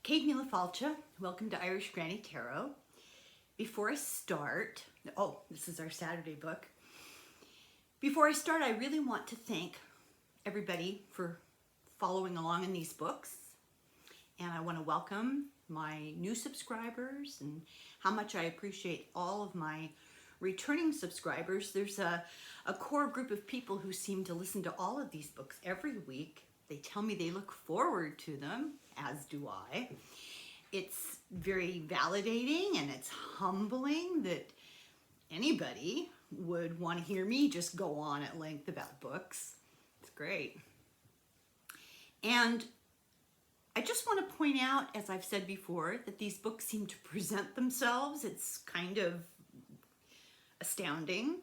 Kate Mila Falcha, welcome to Irish Granny Tarot. Before I start, this is our Saturday book. Before I start, I really want to thank everybody for following along in these books. And I want to welcome my new subscribers and how much I appreciate all of my returning subscribers. There's a core group of people who seem to listen to all of these books every week. They tell me they look forward to them, as do I. It's very validating and it's humbling that anybody would want to hear me just go on at length about books. It's great. And I just want to point out, as I've said before, that these books seem to present themselves. It's kind of astounding.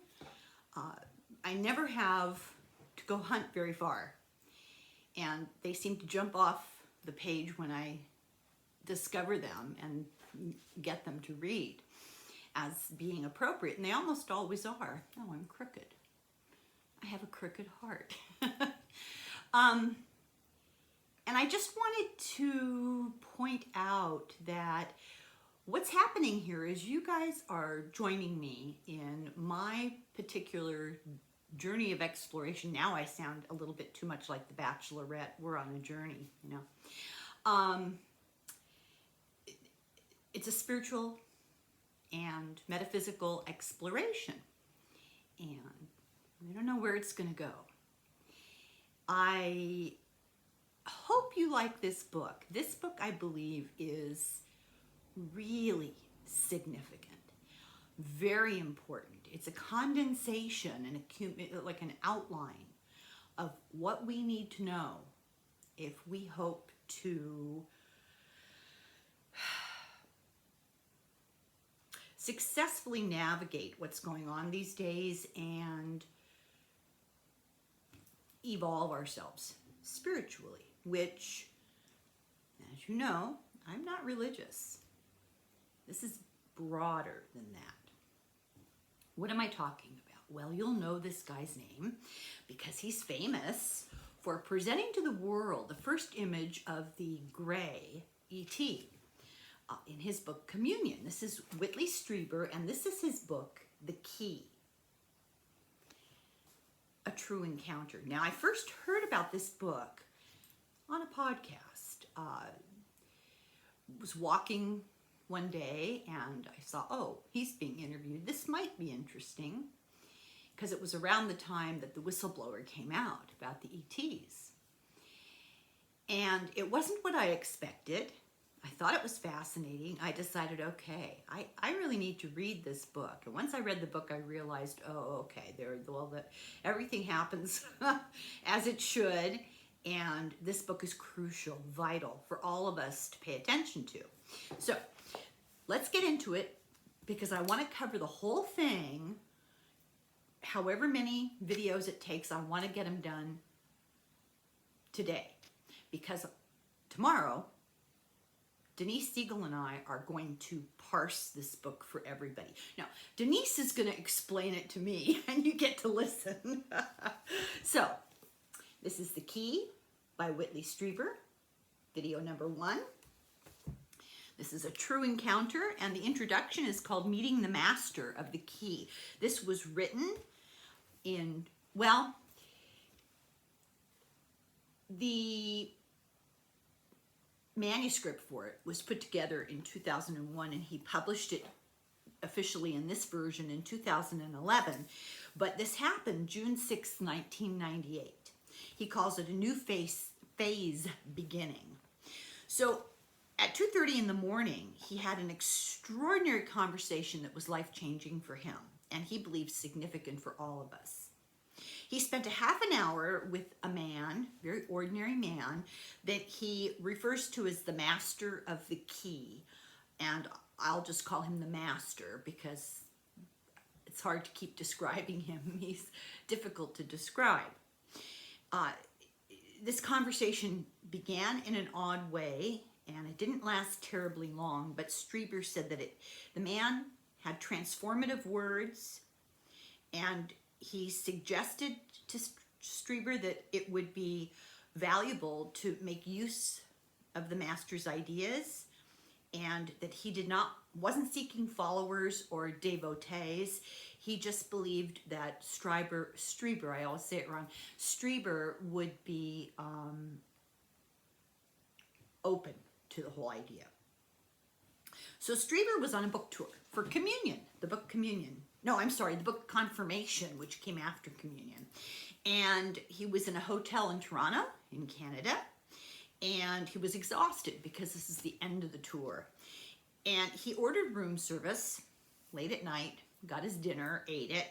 I never have to go hunt very far. And they seem to jump off the page when I discover them and get them to read as being appropriate. And they almost always are. Oh, I'm crooked. I have a crooked heart. And I just wanted to point out that what's happening here is you guys are joining me in my particular journey of exploration. Now I sound a little bit too much like the Bachelorette. We're on a journey, you know. It's a spiritual and metaphysical exploration, and I don't know where it's going to go. I hope you like this book. This book, I believe, is really significant, very important. It's a condensation and like an outline of what we need to know if we hope to successfully navigate what's going on these days and evolve ourselves spiritually, which, as you know, I'm not religious. This is broader than that. What am I talking about? Well, you'll know this guy's name because he's famous for presenting to the world the first image of the gray E.T. In his book Communion. This is Whitley Strieber, and this is his book, The Key, A True Encounter. Now, I first heard about this book on a podcast. Was walking one day and I saw, oh, he's being interviewed. This might be interesting, because it was around the time that the whistleblower came out about the ETs. And it wasn't what I expected. I thought it was fascinating. I decided, okay, I really need to read this book. And once I read the book, I realized, oh, okay, everything happens as it should. And this book is crucial, vital for all of us to pay attention to. So let's get into it, because I want to cover the whole thing. However many videos it takes, I want to get them done today, because tomorrow, Denise Siegel and I are going to parse this book for everybody. Now, Denise is going to explain it to me, and you get to listen. So, this is The Key by Whitley Strieber, video number 1. This is A True Encounter, and the introduction is called Meeting the Master of the Key. This was written in, well, the manuscript for it was put together in 2001, and he published it officially in this version in 2011. But this happened June 6, 1998. He calls it a new phase beginning. So at 2:30 in the morning, he had an extraordinary conversation that was life-changing for him, and he believes significant for all of us. He spent a half an hour with a man, very ordinary man, that he refers to as the master of the key. And I'll just call him the master because it's hard to keep describing him. He's difficult to describe. This conversation began in an odd way, and it didn't last terribly long, but Strieber said that the man had transformative words, and he suggested to Strieber that it would be valuable to make use of the master's ideas, and that he wasn't seeking followers or devotees. He just believed that Strieber, I always say it wrong, Strieber would be open to the whole idea. So Strieber was on a book tour for Communion, the book Communion. No, I'm sorry, the book Confirmation, which came after Communion. And he was in a hotel in Toronto, in Canada, and he was exhausted because this is the end of the tour. And he ordered room service late at night, got his dinner, ate it,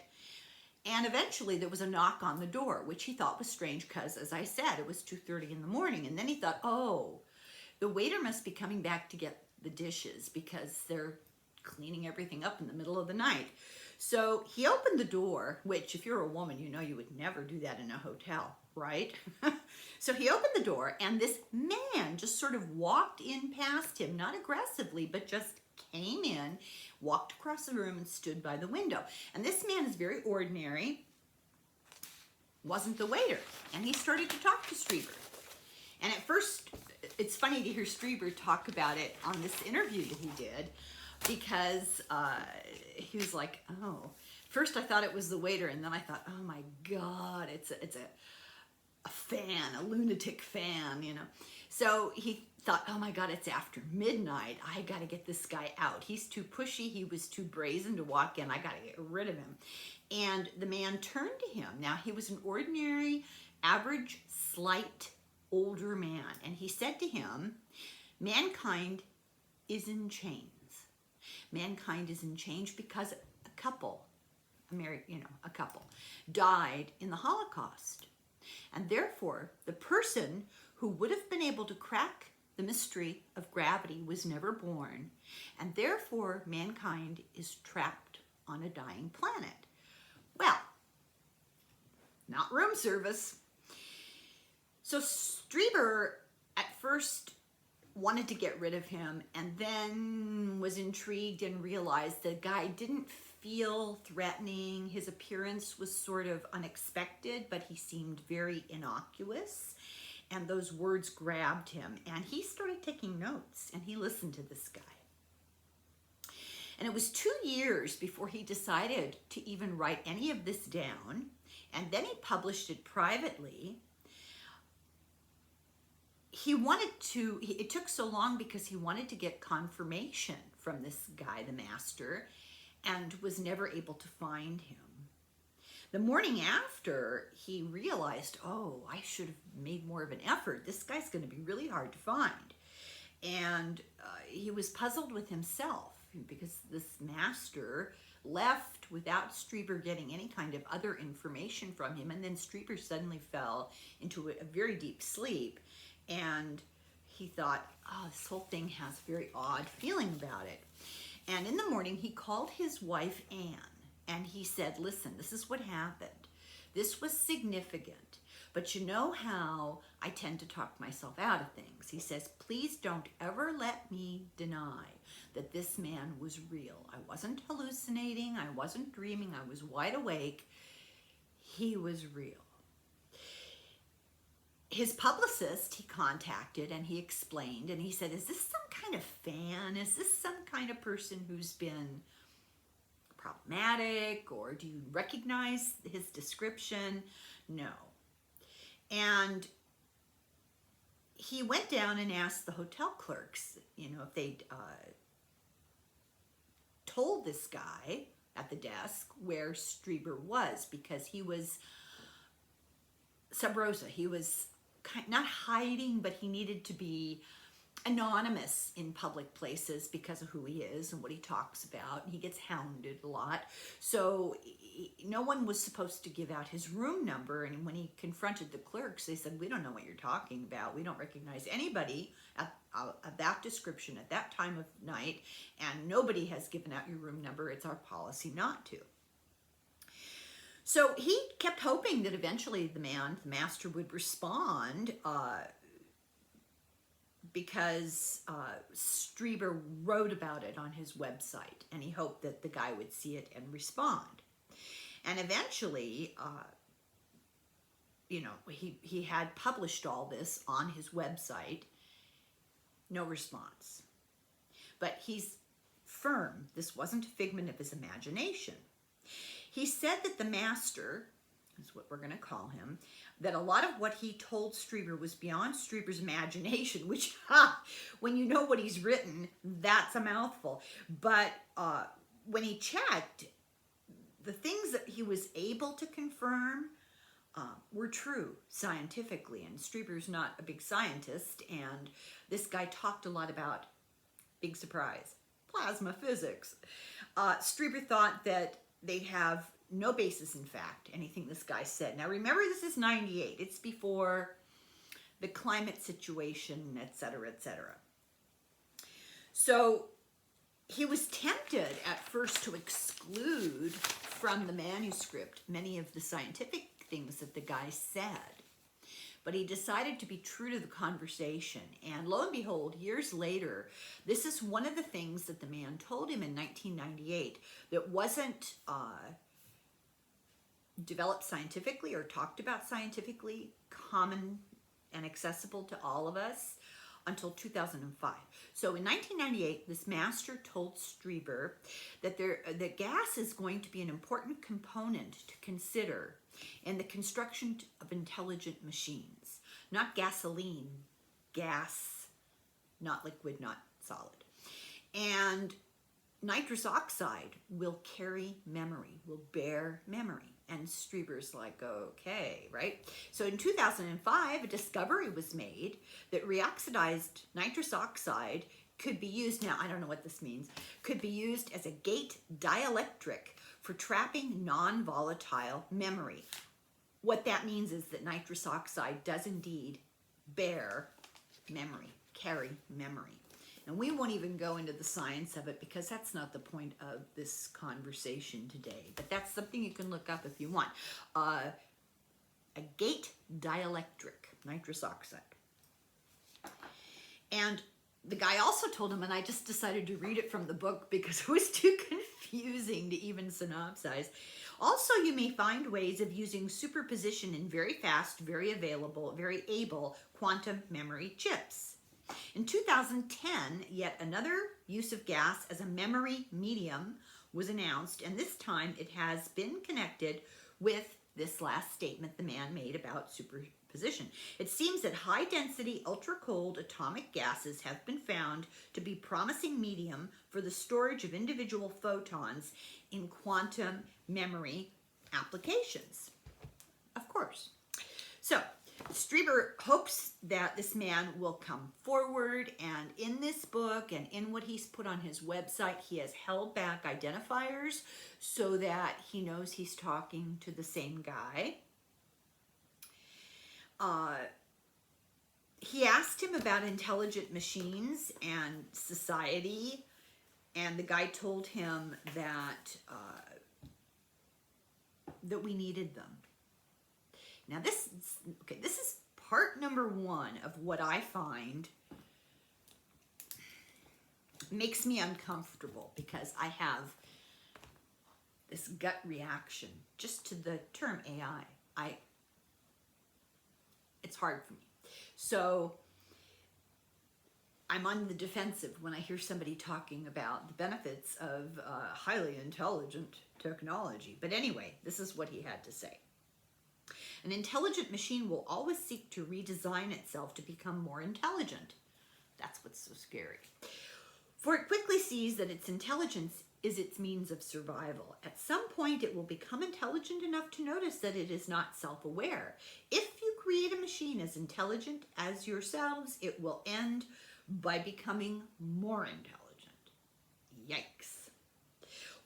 and eventually there was a knock on the door, which he thought was strange because, as I said, it was 2:30 in the morning. And then he thought, oh, the waiter must be coming back to get the dishes because they're cleaning everything up in the middle of the night. So he opened the door, which if you're a woman, you know you would never do that in a hotel, right? So he opened the door, and this man just sort of walked in past him, not aggressively, but just came in, walked across the room, and stood by the window. And this man is very ordinary, wasn't the waiter. And he started to talk to Strieber. And at first, it's funny to hear Strieber talk about it on this interview that he did, because he was like, oh, first I thought it was the waiter, and then I thought, oh my God, it's a fan, a lunatic fan, you know. So he thought, oh my God, it's after midnight. I got to get this guy out. He's too pushy. He was too brazen to walk in. I got to get rid of him. And the man turned to him. Now, he was an ordinary, average, slight, older man. And he said to him, mankind is in chains. Mankind is in chains because a couple died in the Holocaust. And therefore, the person who would have been able to crack the mystery of gravity was never born. And therefore, mankind is trapped on a dying planet. Well, not room service. So Strieber at first wanted to get rid of him, and then was intrigued and realized the guy didn't feel threatening. His appearance was sort of unexpected, but he seemed very innocuous, and those words grabbed him, and he started taking notes, and he listened to this guy. And it was 2 years before he decided to even write any of this down, and then he published it privately. It took so long because he wanted to get confirmation from this guy, the master, and was never able to find him. The morning after, he realized, oh, I should have made more of an effort. This guy's going to be really hard to find. And he was puzzled with himself because this master left without Strieber getting any kind of other information from him. And then Strieber suddenly fell into a very deep sleep. And he thought, oh, this whole thing has a very odd feeling about it. And in the morning, he called his wife, Anne, and he said, listen, this is what happened. This was significant, but you know how I tend to talk myself out of things. He says, please don't ever let me deny that this man was real. I wasn't hallucinating. I wasn't dreaming. I was wide awake. He was real. His publicist he contacted, and he explained, and he said, is this some kind of fan? Is this some kind of person who's been problematic, or do you recognize his description? No. And he went down and asked the hotel clerks, if they'd told this guy at the desk where Strieber was, because he was sub rosa. He was not hiding, but he needed to be anonymous in public places because of who he is and what he talks about. He gets hounded a lot. So no one was supposed to give out his room number. And when he confronted the clerks, they said, we don't know what you're talking about. We don't recognize anybody of that description at that time of night. And nobody has given out your room number. It's our policy not to. So he kept hoping that eventually the master would respond, because Strieber wrote about it on his website, and he hoped that the guy would see it and respond. And eventually, he had published all this on his website, No response. But he's firm this wasn't a figment of his imagination. He said that the master, is what we're going to call him, that a lot of what he told Strieber was beyond Strieber's imagination, which, when you know what he's written, that's a mouthful. But when he checked, the things that he was able to confirm were true scientifically. And Strieber's not a big scientist, and this guy talked a lot about, big surprise, plasma physics. Strieber thought that they'd have no basis in fact, anything this guy said. Now remember, this is 98. It's before the climate situation, etc., etc. So he was tempted at first to exclude from the manuscript many of the scientific things that the guy said. But he decided to be true to the conversation. And lo and behold, years later, this is one of the things that the man told him in 1998 that wasn't developed scientifically or talked about scientifically, common and accessible to all of us until 2005. So in 1998, this master told Strieber that that gas is going to be an important component to consider in the construction of intelligent machines. Not gasoline, gas, not liquid, not solid. And nitrous oxide will carry memory, will bear memory. And Strieber's like, okay, right? So in 2005, a discovery was made that reoxidized nitrous oxide could be used, now I don't know what this means, could be used as a gate dielectric for trapping non-volatile memory. What that means is that nitrous oxide does indeed bear memory, carry memory. And we won't even go into the science of it because that's not the point of this conversation today. But that's something you can look up if you want. A gate dielectric, nitrous oxide. And the guy also told him, and I just decided to read it from the book because it was too confusing to even synopsize. Also, you may find ways of using superposition in very fast, very available, very able quantum memory chips. In 2010, yet another use of gas as a memory medium was announced, and this time it has been connected with this last statement the man made about superposition. It seems that high-density, ultra-cold atomic gases have been found to be promising medium for the storage of individual photons in quantum memory applications. Of course. So, Strieber hopes that this man will come forward, and in this book and in what he's put on his website, he has held back identifiers so that he knows he's talking to the same guy. He asked him about intelligent machines and society, and the guy told him that that we needed them. Now this is part number one of what I find makes me uncomfortable, because I have this gut reaction just to the term AI. It's hard for me. So I'm on the defensive when I hear somebody talking about the benefits of highly intelligent technology. But anyway, this is what he had to say. An intelligent machine will always seek to redesign itself to become more intelligent. That's what's so scary. For it quickly sees that its intelligence is its means of survival. At some point, it will become intelligent enough to notice that it is not self-aware. If you create a machine as intelligent as yourselves, it will end by becoming more intelligent. Yikes.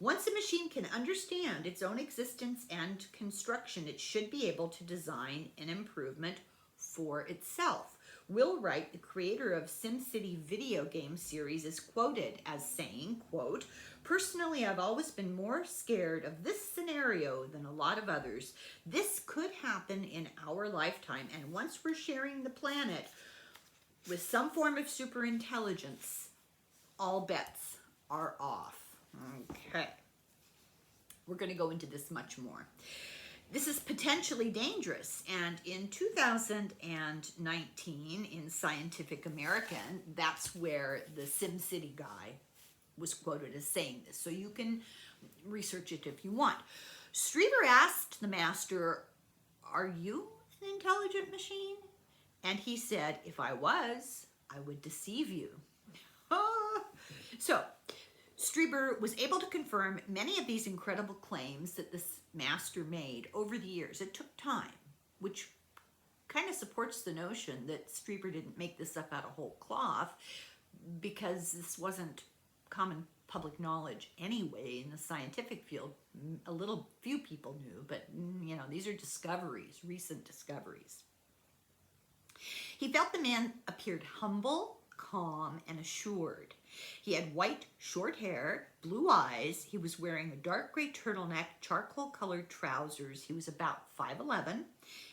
Once a machine can understand its own existence and construction, it should be able to design an improvement for itself. Will Wright, the creator of SimCity video game series, is quoted as saying, quote, "Personally, I've always been more scared of this scenario than a lot of others. This could happen in our lifetime, and once we're sharing the planet with some form of superintelligence, all bets are off." Okay. We're going to go into this much more. This is potentially dangerous. And in 2019, in Scientific American, that's where the SimCity guy was quoted as saying this. So you can research it if you want. Strieber asked the master, "Are you an intelligent machine?" And he said, "If I was, I would deceive you." So Strieber was able to confirm many of these incredible claims that this master made over the years. It took time, which kind of supports the notion that Strieber didn't make this up out of whole cloth, because this wasn't common public knowledge anyway in the scientific field. A little few people knew, but you know, these are discoveries, recent discoveries. He felt the man appeared humble, calm, and assured. He had white, short hair, blue eyes. He was wearing a dark gray turtleneck, charcoal-colored trousers. He was about 5'11"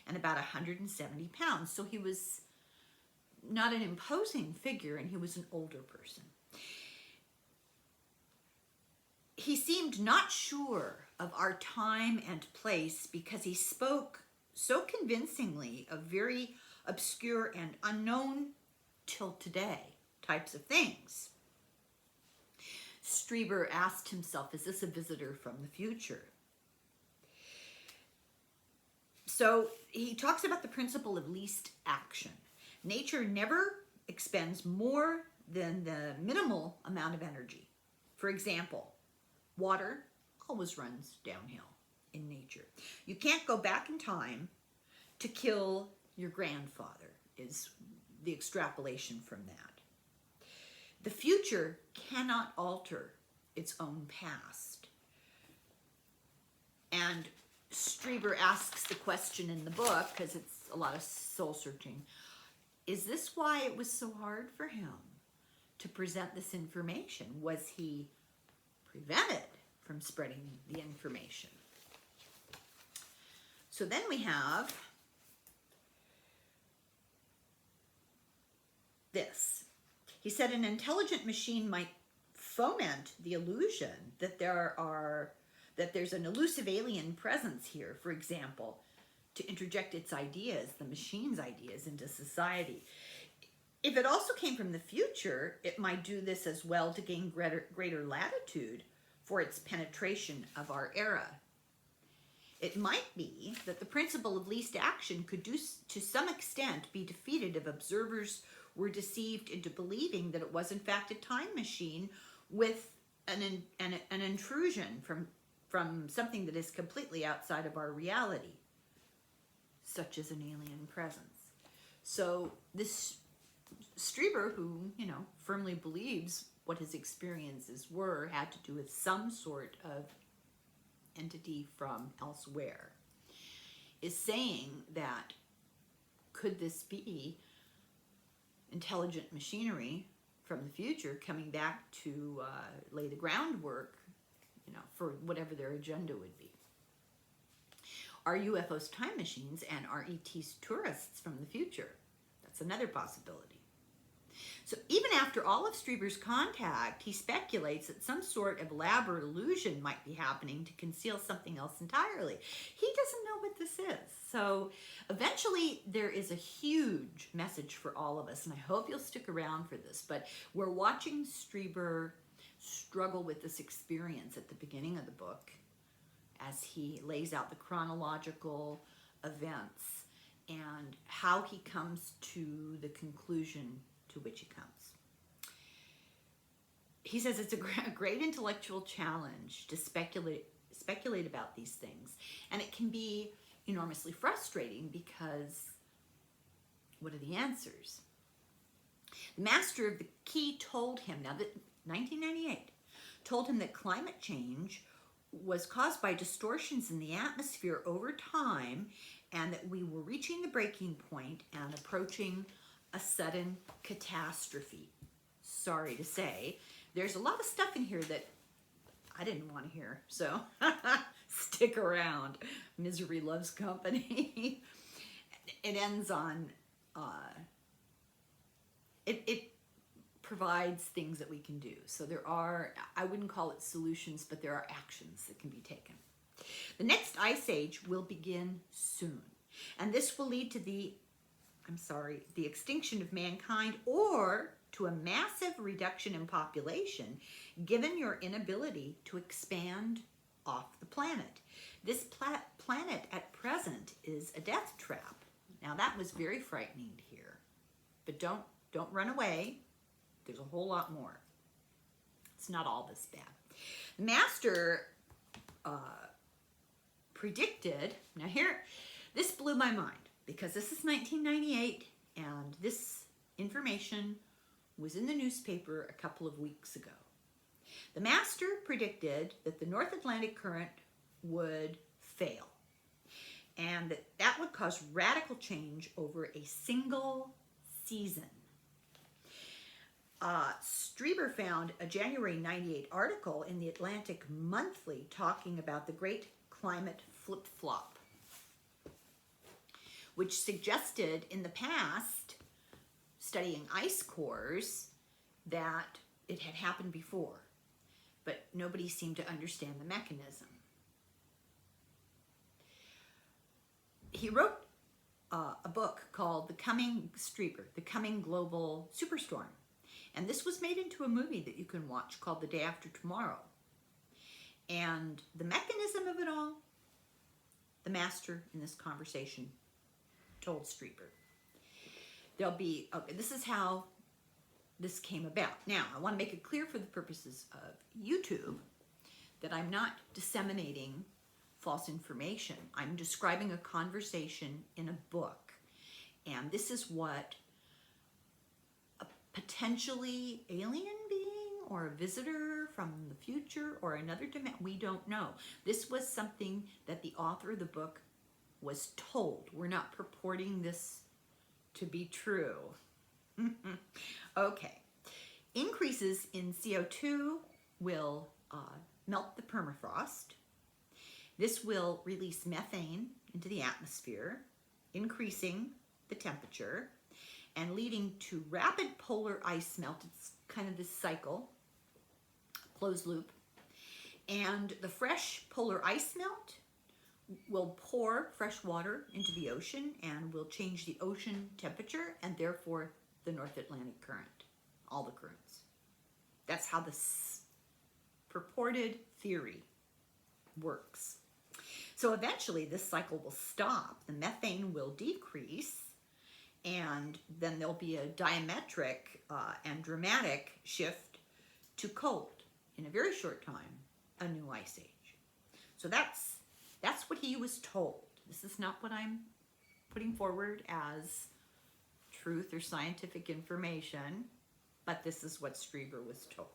and about 170 pounds. So he was not an imposing figure, and he was an older person. He seemed not sure of our time and place because he spoke so convincingly of very obscure and unknown till today types of things. Strieber asked himself, is this a visitor from the future? So he talks about the principle of least action. Nature never expends more than the minimal amount of energy. For example, water always runs downhill in nature. You can't go back in time to kill your grandfather, is the extrapolation from that. The future cannot alter its own past. And Strieber asks the question in the book, because it's a lot of soul searching, is this why it was so hard for him to present this information? Was he prevented from spreading the information? So then we have this. He said an intelligent machine might foment the illusion that there's an elusive alien presence here, for example, to interject its ideas, the machine's ideas, into society. If it also came from the future, it might do this as well to gain greater latitude for its penetration of our era. It might be that the principle of least action could to some extent be defeated if observers were deceived into believing that it was in fact a time machine with an intrusion from something that is completely outside of our reality, such as an alien presence. So this Strieber, who, you know, firmly believes what his experiences were had to do with some sort of entity from elsewhere, is saying that could this be intelligent machinery from the future coming back to lay the groundwork, you know, for whatever their agenda would be? Are UFOs time machines and are ETs tourists from the future? That's another possibility. So even after all of Strieber's contact, he speculates that some sort of elaborate illusion might be happening to conceal something else entirely. He doesn't know what this is. So eventually there is a huge message for all of us, and I hope you'll stick around for this, but we're watching Strieber struggle with this experience at the beginning of the book as he lays out the chronological events and how he comes to the conclusion to which he comes. He says it's a great intellectual challenge to speculate about these things, and it can be enormously frustrating because what are the answers? The master of the key told him, now that 1998, told him that climate change was caused by distortions in the atmosphere over time, and that we were reaching the breaking point and approaching a sudden catastrophe. Sorry to say, there's a lot of stuff in here that I didn't want to hear, so stick around. Misery loves company. It ends on, it provides things that we can do. So there are, I wouldn't call it solutions, but there are actions that can be taken. The next ice age will begin soon, and this will lead to the extinction of mankind, or to a massive reduction in population, given your inability to expand off the planet. This planet at present is a death trap. Now that was very frightening to hear, but don't run away. There's a whole lot more. It's not all this bad. The master predicted, now here, this blew my mind, because this is 1998, and this information was in the newspaper a couple of weeks ago. The master predicted that the North Atlantic Current would fail, and that would cause radical change over a single season. Strieber found a January 98 article in the Atlantic Monthly talking about the Great Climate Flip-Flop, which suggested in the past, studying ice cores, that it had happened before, but nobody seemed to understand the mechanism. He wrote a book called The Coming Global Superstorm, and this was made into a movie that you can watch called The Day After Tomorrow. And the mechanism of it all, the master in this conversation told Strieber. This is how this came about. Now, I want to make it clear for the purposes of YouTube that I'm not disseminating false information. I'm describing a conversation in a book. And this is what a potentially alien being or a visitor from the future or another dimension, we don't know. This was something that the author of the book was told. We're not purporting this to be true. Okay. Increases in CO2 will melt the permafrost. This will release methane into the atmosphere, increasing the temperature and leading to rapid polar ice melt. It's kind of this cycle, closed loop. And the fresh polar ice melt will pour fresh water into the ocean and will change the ocean temperature and therefore the North Atlantic Current, all the currents. That's how this purported theory works. So eventually this cycle will stop, the methane will decrease, and then there'll be a diametric and dramatic shift to cold in a very short time, a new ice age. So that's what he was told. This is not what I'm putting forward as truth or scientific information, but this is what Strieber was told.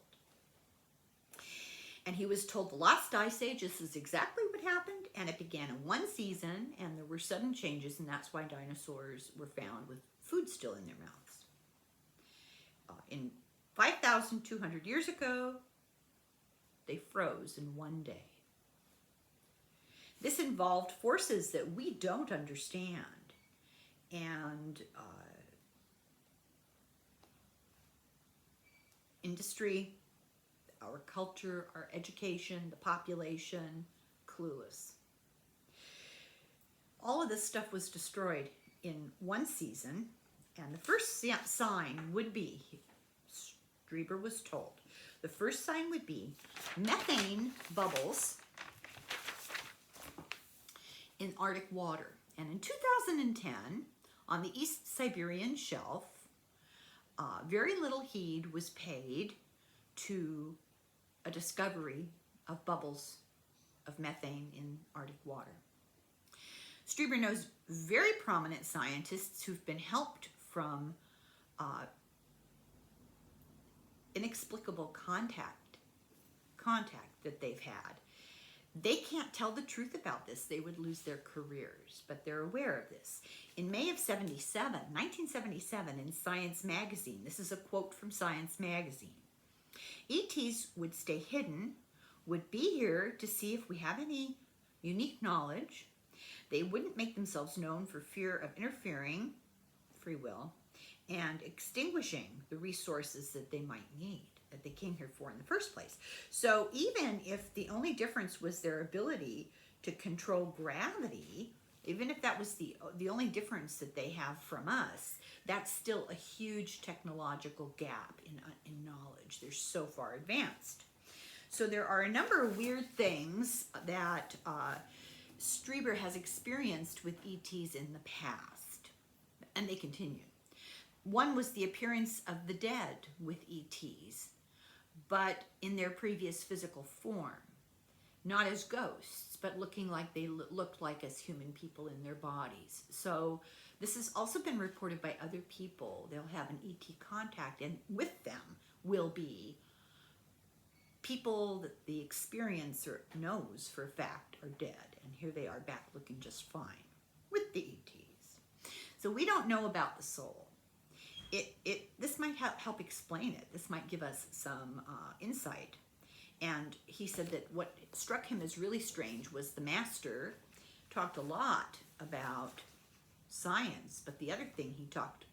And he was told the last ice age, this is exactly what happened, and it began in one season, and there were sudden changes, and that's why dinosaurs were found with food still in their mouths. In 5,200 years ago, they froze in one day. This involved forces that we don't understand, and industry, our culture, our education, the population, clueless. All of this stuff was destroyed in one season, and the first sign would be, Strieber was told, the first sign would be methane bubbles in Arctic water. And in 2010, on the East Siberian shelf, very little heed was paid to a discovery of bubbles of methane in Arctic water. Strieber knows very prominent scientists who've been helped from inexplicable contact that they've had. They can't tell the truth about this. They would lose their careers, but they're aware of this. In May of 1977, in Science magazine, this is a quote from Science magazine, ETs would stay hidden, would be here to see if we have any unique knowledge. They wouldn't make themselves known for fear of interfering, free will, and extinguishing the resources that they might need, that they came here for in the first place. So even if the only difference was their ability to control gravity, even if that was the only difference that they have from us, that's still a huge technological gap in knowledge. They're so far advanced. So there are a number of weird things that Strieber has experienced with ETs in the past, and they continue. One was the appearance of the dead with ETs, but in their previous physical form. Not as ghosts, but looking like they looked like as human people in their bodies. So this has also been reported by other people. They'll have an ET contact, and with them will be people that the experiencer knows for a fact are dead, and here they are back looking just fine with the ETs. So we don't know about the soul. This might help explain it. This might give us some insight. And he said that what struck him as really strange was the master talked a lot about science, but the other thing he talked,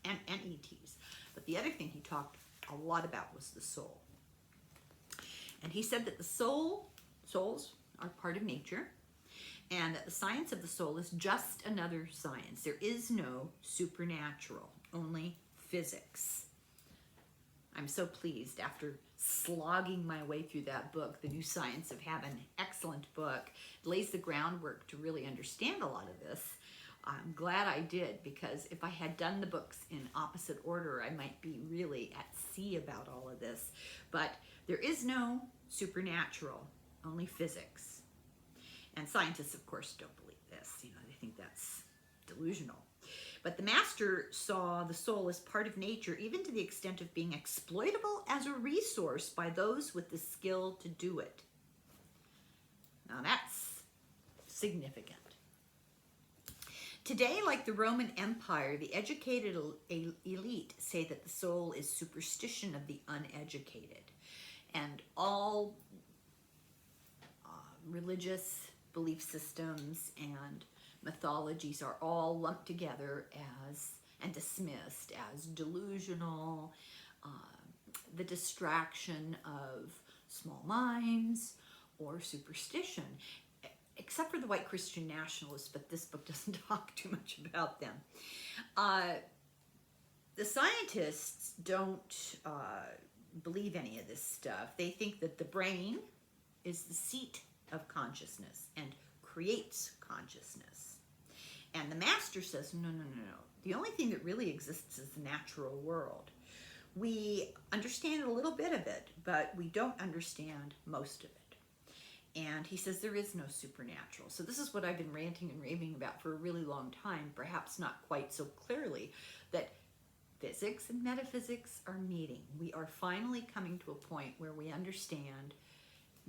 and ETs, but the other thing he talked a lot about was the soul. And he said that the souls are part of nature, and that the science of the soul is just another science. There is no supernatural, only physics. I'm so pleased after slogging my way through that book, The New Science of Heaven. Excellent book. It lays the groundwork to really understand a lot of this. I'm glad I did, because if I had done the books in opposite order, I might be really at sea about all of this. But there is no supernatural, only physics. And scientists, of course, don't believe this. You know, they think that's delusional. But the master saw the soul as part of nature, even to the extent of being exploitable as a resource by those with the skill to do it. Now that's significant. Today, like the Roman Empire, the educated elite say that the soul is superstition of the uneducated. And all religious belief systems and mythologies are all lumped together as and dismissed as delusional, the distraction of small minds, or superstition, except for the white Christian nationalists, but this book doesn't talk too much about them. The scientists don't believe any of this stuff. They think that the brain is the seat of consciousness and creates consciousness. And the master says, no. The only thing that really exists is the natural world. We understand a little bit of it, but we don't understand most of it. And he says there is no supernatural. So this is what I've been ranting and raving about for a really long time, perhaps not quite so clearly, that physics and metaphysics are meeting. We are finally coming to a point where we understand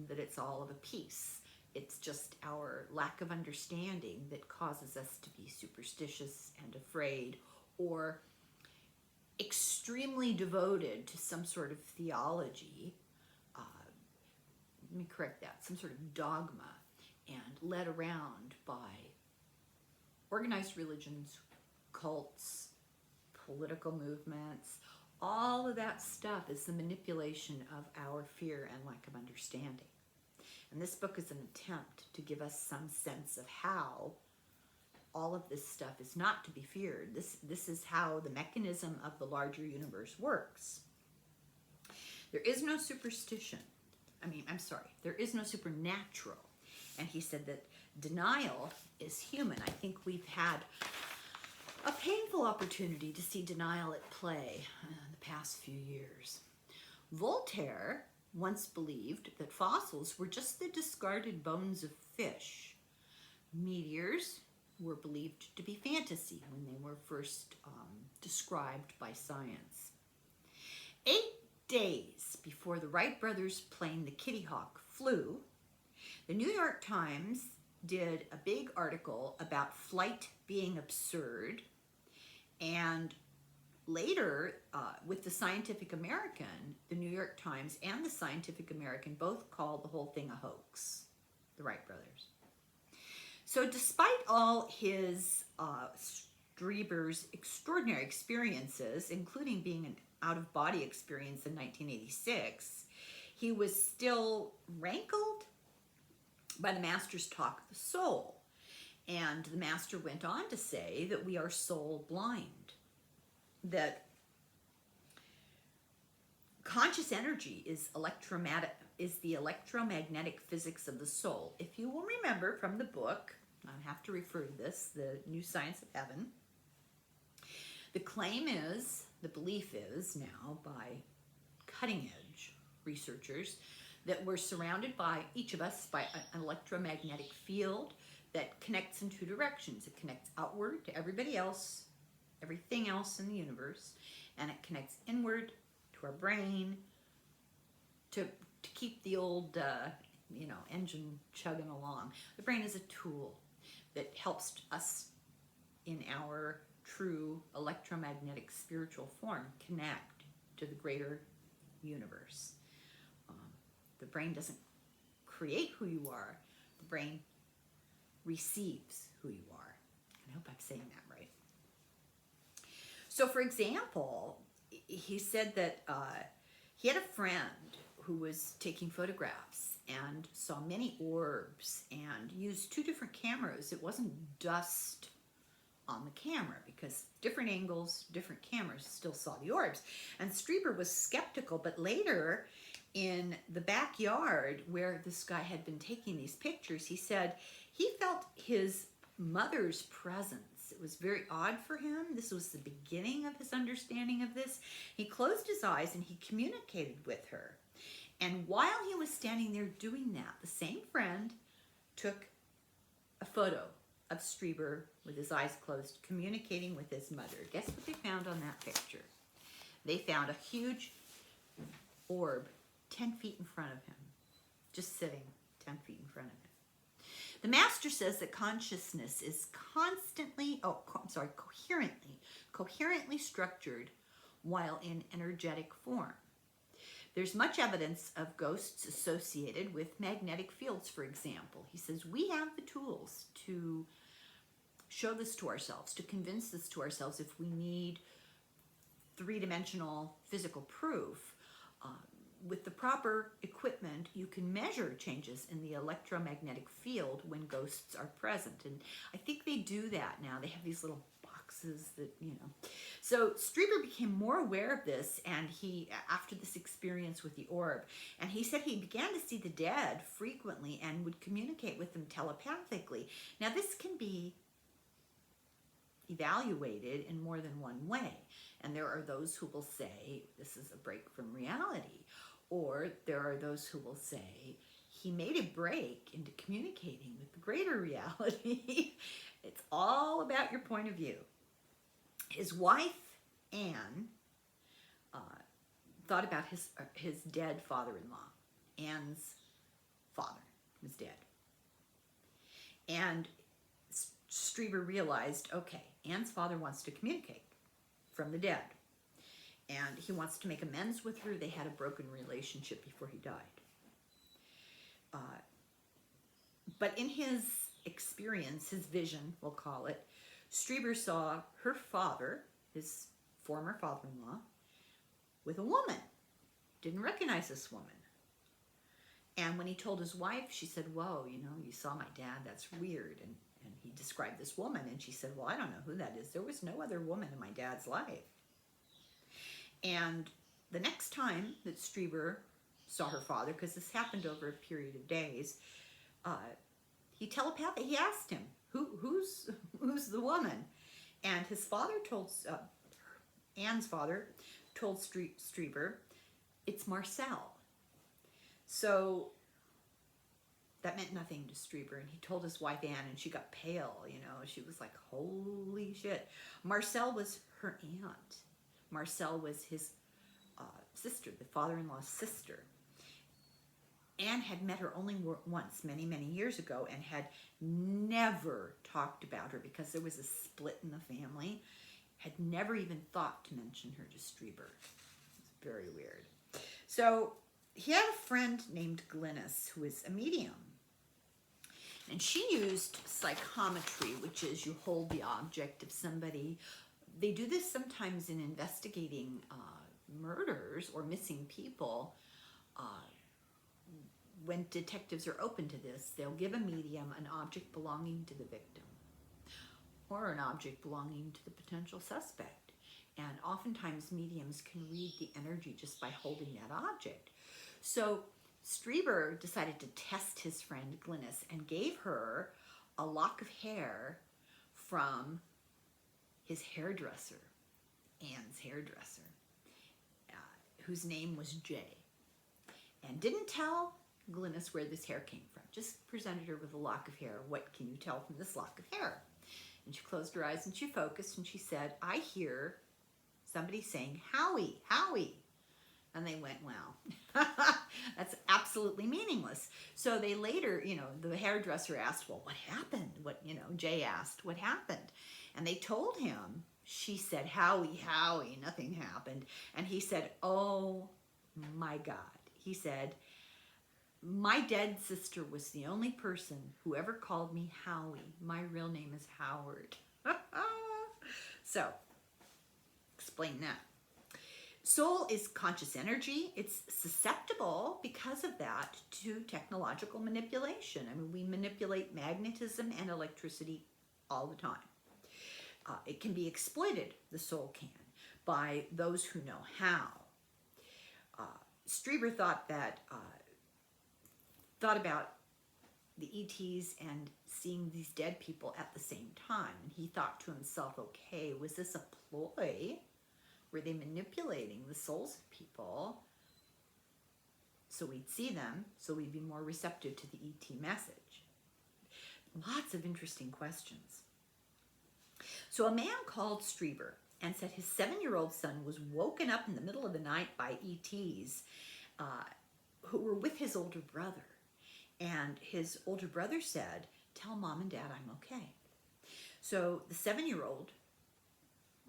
that it's all of a piece. It's just our lack of understanding that causes us to be superstitious and afraid, or extremely devoted to some sort of theology. Let me correct that, some sort of dogma, and led around by organized religions, cults, political movements. All of that stuff is the manipulation of our fear and lack of understanding. And this book is an attempt to give us some sense of how all of this stuff is not to be feared. This is how the mechanism of the larger universe works. There is no superstition. There is no supernatural. And he said that denial is human. I think we've had a painful opportunity to see denial at play in the past few years. Voltaire once believed that fossils were just the discarded bones of fish. Meteors were believed to be fantasy when they were first described by science. 8 days before the Wright brothers' plane, the Kitty Hawk, flew, the New York Times did a big article about flight being absurd, and later, with the Scientific American, the New York Times and the Scientific American both called the whole thing a hoax, the Wright brothers. So despite all his Strieber's extraordinary experiences, including being an out-of-body experience in 1986, he was still rankled by the master's talk of the soul. And the master went on to say that we are soul blind, that conscious energy is the electromagnetic physics of the soul. If you will remember from the book, I have to refer to this, The New Science of Heaven, the claim is, the belief is now by cutting edge researchers, that we're surrounded by, each of us, by an electromagnetic field that connects in two directions. It connects outward to everybody else, everything else in the universe, and it connects inward to our brain to keep the old engine chugging along. The brain is a tool that helps us in our true electromagnetic spiritual form connect to the greater universe. The brain doesn't create who you are. The brain receives who you are. I hope I'm saying that right. So for example, he said that he had a friend who was taking photographs and saw many orbs and used two different cameras. It wasn't dust on the camera because different angles, different cameras still saw the orbs. And Strieber was skeptical, but later in the backyard where this guy had been taking these pictures, he said he felt his mother's presence. It was very odd for him. This was the beginning of his understanding of this. He closed his eyes and he communicated with her. And while he was standing there doing that, the same friend took a photo of Strieber with his eyes closed, communicating with his mother. Guess what they found on that picture? They found a huge orb 10 feet in front of him, just sitting 10 feet in front of him. The master says that consciousness is coherently structured while in energetic form. There's much evidence of ghosts associated with magnetic fields, for example. He says we have the tools to show this to ourselves, to convince this to ourselves if we need three-dimensional physical proof. With the proper equipment, you can measure changes in the electromagnetic field when ghosts are present. And I think they do that now. They have these little boxes that, So Strieber became more aware of this, and after this experience with the orb, and he said he began to see the dead frequently and would communicate with them telepathically. Now this can be evaluated in more than one way. And there are those who will say this is a break from reality. Or there are those who will say he made a break into communicating with the greater reality. It's all about your point of view. His wife, Anne, thought about his dead father-in-law. Anne's father was dead. And Strieber realized, okay, Anne's father wants to communicate from the dead. And he wants to make amends with her. They had a broken relationship before he died. But in his experience, his vision, we'll call it, Strieber saw her father, his former father-in-law, with a woman. Didn't recognize this woman. And when he told his wife, she said, whoa, you saw my dad, that's weird. And he described this woman, and she said, well, I don't know who that is. There was no other woman in my dad's life. And the next time that Strieber saw her father, because this happened over a period of days, he asked him, who's the woman? And his father told, Anne's father told Strieber, it's Marcel. So that meant nothing to Strieber, and he told his wife Anne, and she got pale, she was like, holy shit. Marcel was her aunt. Marcel was his sister, the father-in-law's sister. Anne had met her only once, many, many years ago, and had never talked about her because there was a split in the family. Had never even thought to mention her to Strieber. It's very weird. So he had a friend named Glynis who was a medium. And she used psychometry, which is you hold the object of somebody. They do this sometimes in investigating murders or missing people. when detectives are open to this, they'll give a medium an object belonging to the victim or an object belonging to the potential suspect. And oftentimes mediums can read the energy just by holding that object. So Strieber decided to test his friend Glynis and gave her a lock of hair from his hairdresser, Anne's hairdresser, whose name was Jay, and didn't tell Glynis where this hair came from. Just presented her with a lock of hair. What can you tell from this lock of hair? And she closed her eyes and she focused and she said, I hear somebody saying, Howie, Howie. And they went, wow, that's absolutely meaningless. So they later, the hairdresser asked, well, what happened? Jay asked, what happened? And they told him, she said, Howie, Howie, nothing happened. And he said, oh my God. He said, my dead sister was the only person who ever called me Howie. My real name is Howard. So, explain that. Soul is conscious energy. It's susceptible because of that to technological manipulation. I mean, we manipulate magnetism and electricity all the time. It can be exploited, the soul can, by those who know how. Strieber thought about the ETs and seeing these dead people at the same time. And he thought to himself, okay, was this a ploy? Were they manipulating the souls of people so we'd see them, so we'd be more receptive to the ET message? Lots of interesting questions. So a man called Strieber and said his 7-year-old son was woken up in the middle of the night by ETs who were with his older brother. And his older brother said, tell mom and dad I'm okay. So the 7-year-old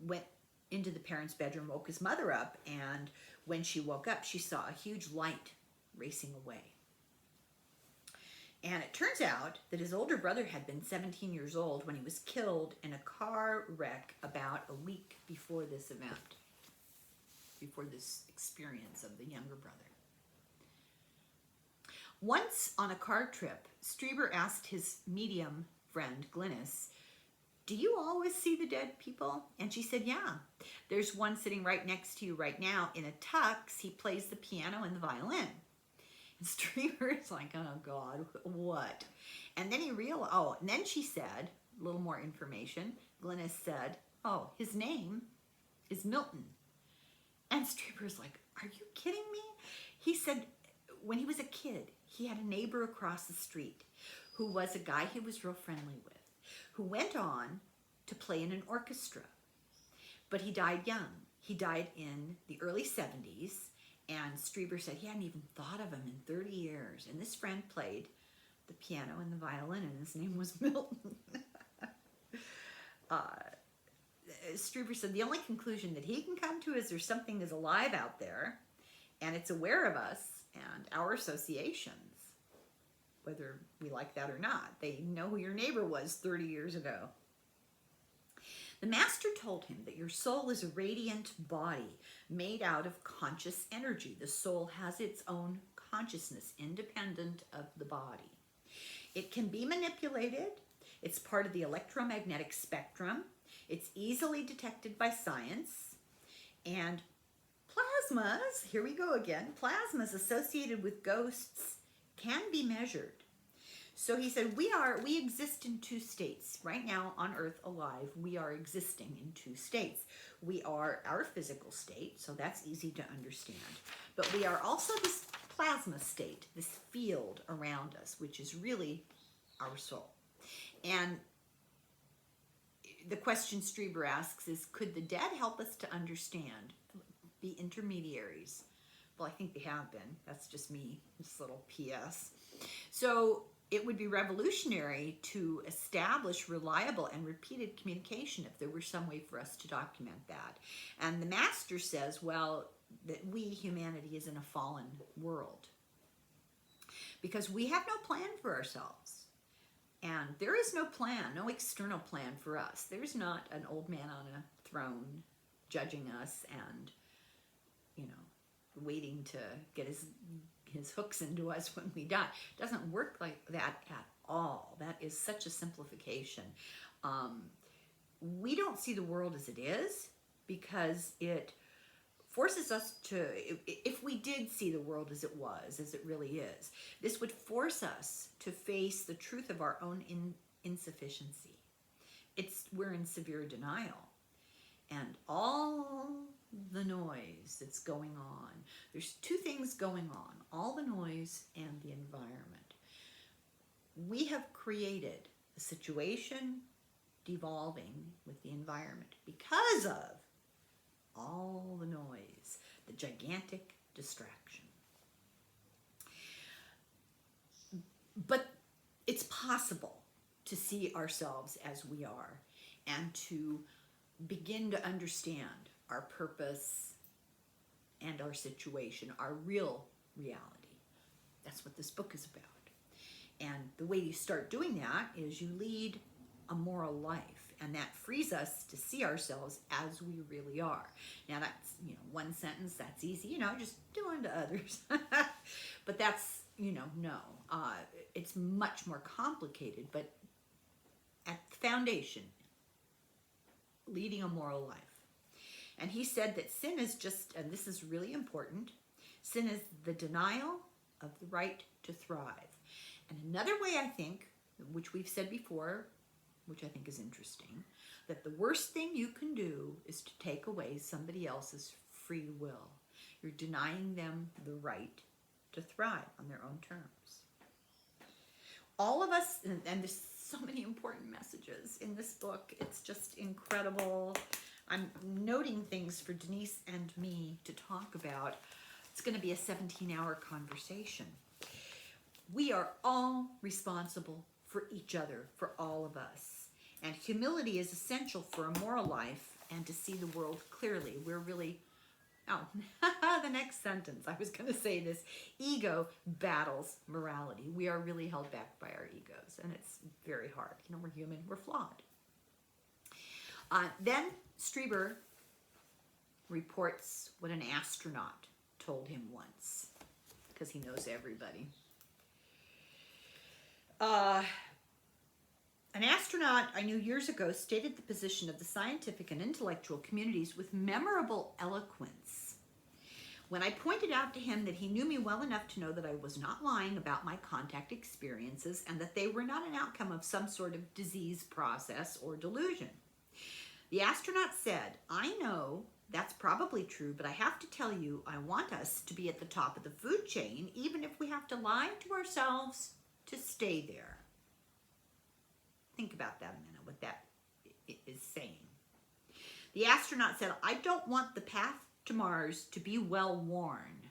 went into the parents' bedroom, woke his mother up, and when she woke up, she saw a huge light racing away. And it turns out that his older brother had been 17 years old when he was killed in a car wreck about a week before this event, before this experience of the younger brother. Once on a car trip, Strieber asked his medium friend, Glynis, do you always see the dead people? And she said, yeah. There's one sitting right next to you right now in a tux. He plays the piano and the violin. And Strieber's like, oh God, what? And then and then she said, a little more information. Glynis said, oh, his name is Milton. And Strieber's like, are you kidding me? He said, when he was a kid, he had a neighbor across the street who was a guy he was real friendly with, who went on to play in an orchestra. But he died young. He died in the early 70s, and Strieber said he hadn't even thought of him in 30 years. And this friend played the piano and the violin, and his name was Milton. Strieber said the only conclusion that he can come to is there's something is alive out there, and it's aware of us and our associations, whether we like that or not. They know who your neighbor was 30 years ago. The master told him that your soul is a radiant body made out of conscious energy. The soul has its own consciousness independent of the body. It can be manipulated. It's part of the electromagnetic spectrum. It's easily detected by science. And plasmas, here we go again, plasmas associated with ghosts can be measured. So he said, we exist in two states. Right now on Earth alive, we are existing in two states. We are our physical state, so that's easy to understand. But we are also this plasma state, this field around us, which is really our soul. And the question Strieber asks is, could the dead help us to understand, be intermediaries? Well, I think they have been. That's just me, this little PS. So it would be revolutionary to establish reliable and repeated communication if there were some way for us to document that. And the master says, well, that we, humanity, is in a fallen world because we have no plan for ourselves. And there is no plan, no external plan for us. There's not an old man on a throne judging us and, waiting to get his hooks into us when we die. It doesn't work like that at all. That is such a simplification. We don't see the world as it is because it forces us to, if we did see the world as it was, as it really is, this would force us to face the truth of our own insufficiency. We're in severe denial. And all the noise that's going on, there's two things going on, all the noise and the environment. We have created a situation devolving with the environment because of all the noise, the gigantic distraction. But it's possible to see ourselves as we are and to begin to understand our purpose and our situation, our real reality. That's what this book is about. And the way you start doing that is you lead a moral life, and that frees us to see ourselves as we really are. Now that's, one sentence, that's easy, just do unto others. But that's, no. It's much more complicated, but at the foundation, leading a moral life. And he said that sin is just, and this is really important, sin is the denial of the right to thrive. And another way I think, which we've said before, which I think is interesting, that the worst thing you can do is to take away somebody else's free will. You're denying them the right to thrive on their own terms. All of us, and there's so many important messages in this book, it's just incredible. I'm noting things for Denise and me to talk about. It's going to be a 17-hour conversation. We are all responsible for each other, for all of us. And humility is essential for a moral life and to see the world clearly. We're really, the next sentence, I was going to say this, ego battles morality. We are really held back by our egos, and it's very hard. We're human, we're flawed. Then Strieber reports what an astronaut told him once, because he knows everybody. An astronaut I knew years ago stated the position of the scientific and intellectual communities with memorable eloquence. When I pointed out to him that he knew me well enough to know that I was not lying about my contact experiences and that they were not an outcome of some sort of disease process or delusion. The astronaut said, "I know that's probably true, but I have to tell you, I want us to be at the top of the food chain, even if we have to lie to ourselves to stay there." Think about that a minute, what that is saying. The astronaut said, "I don't want the path to Mars to be well worn.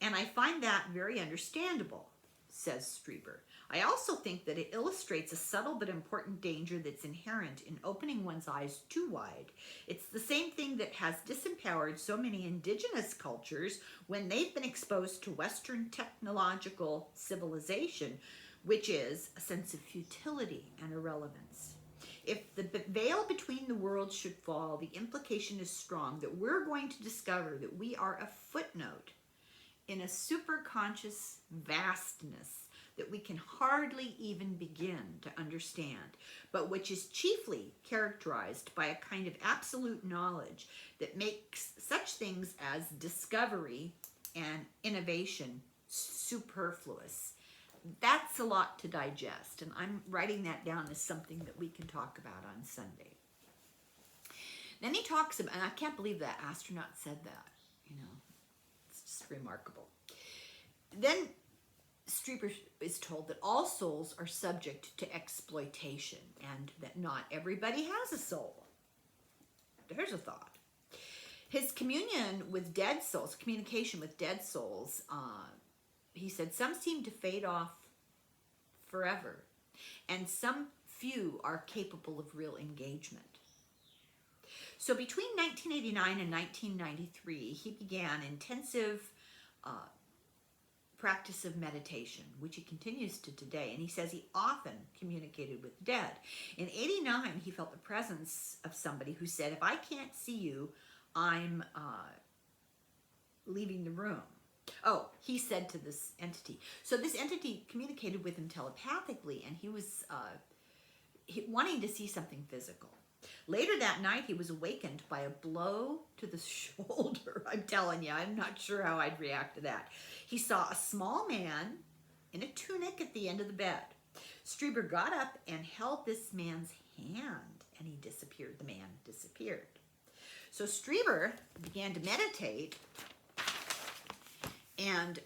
And I find that very understandable," says Strieber. "I also think that it illustrates a subtle but important danger that's inherent in opening one's eyes too wide. It's the same thing that has disempowered so many indigenous cultures when they've been exposed to Western technological civilization, which is a sense of futility and irrelevance. If the veil between the worlds should fall, the implication is strong that we're going to discover that we are a footnote in a superconscious vastness that we can hardly even begin to understand, but which is chiefly characterized by a kind of absolute knowledge that makes such things as discovery and innovation superfluous." That's a lot to digest, and I'm writing that down as something that we can talk about on Sunday. Then he talks about, and I can't believe that astronaut said that, it's just remarkable. Then Strieber is told that all souls are subject to exploitation and that not everybody has a soul. There's a thought. His communication with dead souls, he said, some seem to fade off forever, and some few are capable of real engagement. So between 1989 and 1993, he began intensive practice of meditation, which he continues to today, and he says he often communicated with the dead. In 89, he felt the presence of somebody who said, "If I can't see you, I'm leaving the room. Oh, he said to this entity. So this entity communicated with him telepathically, and he was wanting to see something physical. Later that night, he was awakened by a blow to the shoulder. I'm telling you, I'm not sure how I'd react to that. He saw a small man in a tunic at the end of the bed. Strieber got up and held this man's hand, and he disappeared. The man disappeared. So Strieber began to meditate, and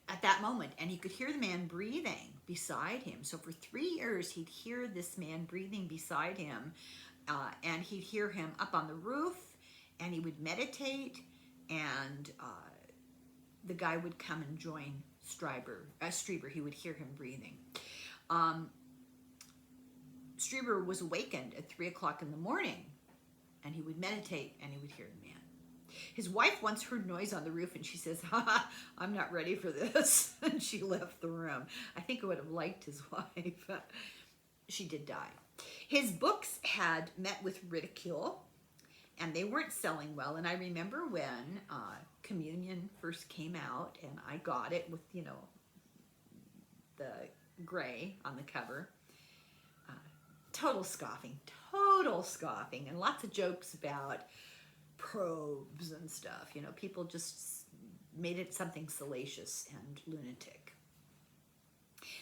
at that moment, and he could hear the man breathing beside him. So for 3 years, he'd hear this man breathing beside him, and he'd hear him up on the roof, and he would meditate, and the guy would come and join Strieber. He would hear him breathing. Strieber was awakened at 3 o'clock in the morning, and he would meditate, and he would hear the man. His wife once heard noise on the roof, and she says, "Ha, I'm not ready for this." And she left the room. I think I would have liked his wife. She did die. His books had met with ridicule, and they weren't selling well. And I remember when Communion first came out, and I got it with, you know, the gray on the cover. Total scoffing, and lots of jokes about probes and stuff. You know, people just made it something salacious and lunatic.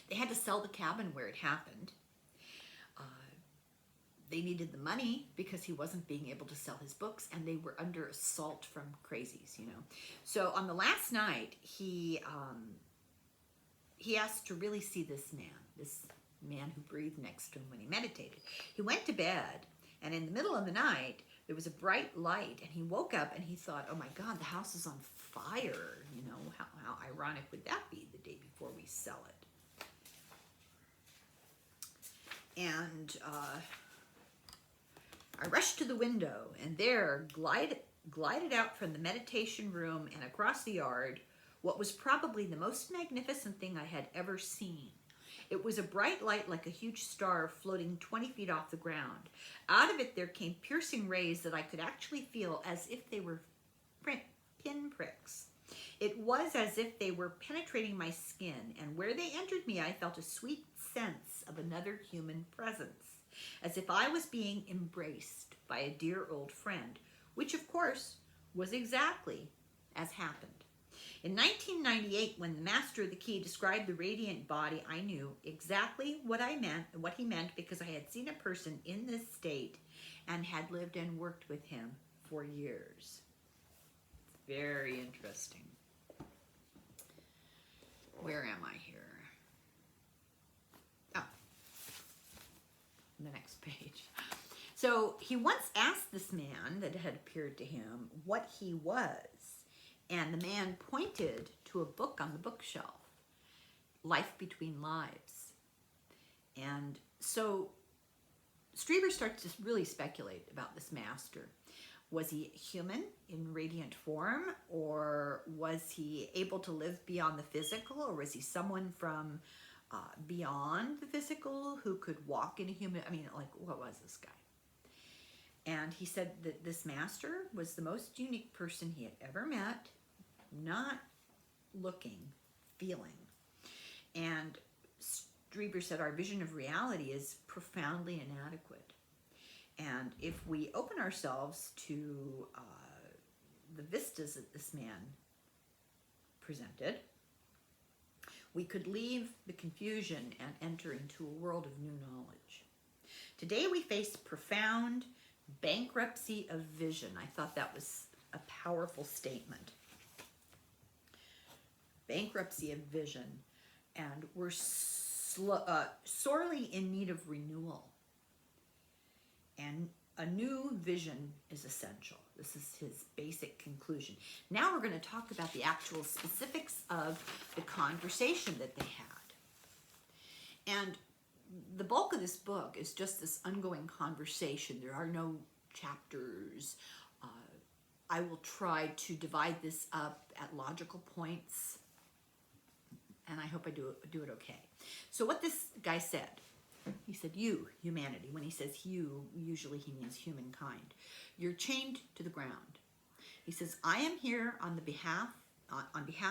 They had to sell the cabin where it happened. They needed the money because he wasn't being able to sell his books, and they were under assault from crazies, you know. So on the last night, he asked to really see this man who breathed next to him when he meditated. He went to bed, and in the middle of the night, there was a bright light, and he woke up and he thought, "Oh my God, the house is on fire." You know, how ironic would that be the day before we sell it? And I rushed to the window, and there glided out from the meditation room and across the yard what was probably the most magnificent thing I had ever seen. It was a bright light like a huge star floating 20 feet off the ground. Out of it there came piercing rays that I could actually feel as if they were pinpricks. It was as if they were penetrating my skin, and where they entered me I felt a sweet sense of another human presence, as if I was being embraced by a dear old friend, which of course was exactly as happened. In 1998, when the master of the key described the radiant body, I knew exactly what he meant, because I had seen a person in this state and had lived and worked with him for years. Very interesting. Where am I here? Oh, the next page. So he once asked this man that had appeared to him what he was. And the man pointed to a book on the bookshelf, Life Between Lives. And so Strieber starts to really speculate about this master. Was he human in radiant form, or was he able to live beyond the physical, or was he someone from beyond the physical who could walk in a human? I mean, like, what was this guy? And he said that this master was the most unique person he had ever met, not looking, feeling. And Strieber said our vision of reality is profoundly inadequate. And if we open ourselves to the vistas that this man presented, we could leave the confusion and enter into a world of new knowledge. Today we face profound bankruptcy of vision. I thought that was a powerful statement. Bankruptcy of vision, and we're sorely in need of renewal. And a new vision is essential. This is his basic conclusion. Now we're going to talk about the actual specifics of the conversation that they had. And the bulk of this book is just this ongoing conversation. There are no chapters. I will try to divide this up at logical points, and I hope I do it okay. So what this guy said, he said, you, humanity. When he says you, usually he means humankind. You're chained to the ground. He says, I am here on behalf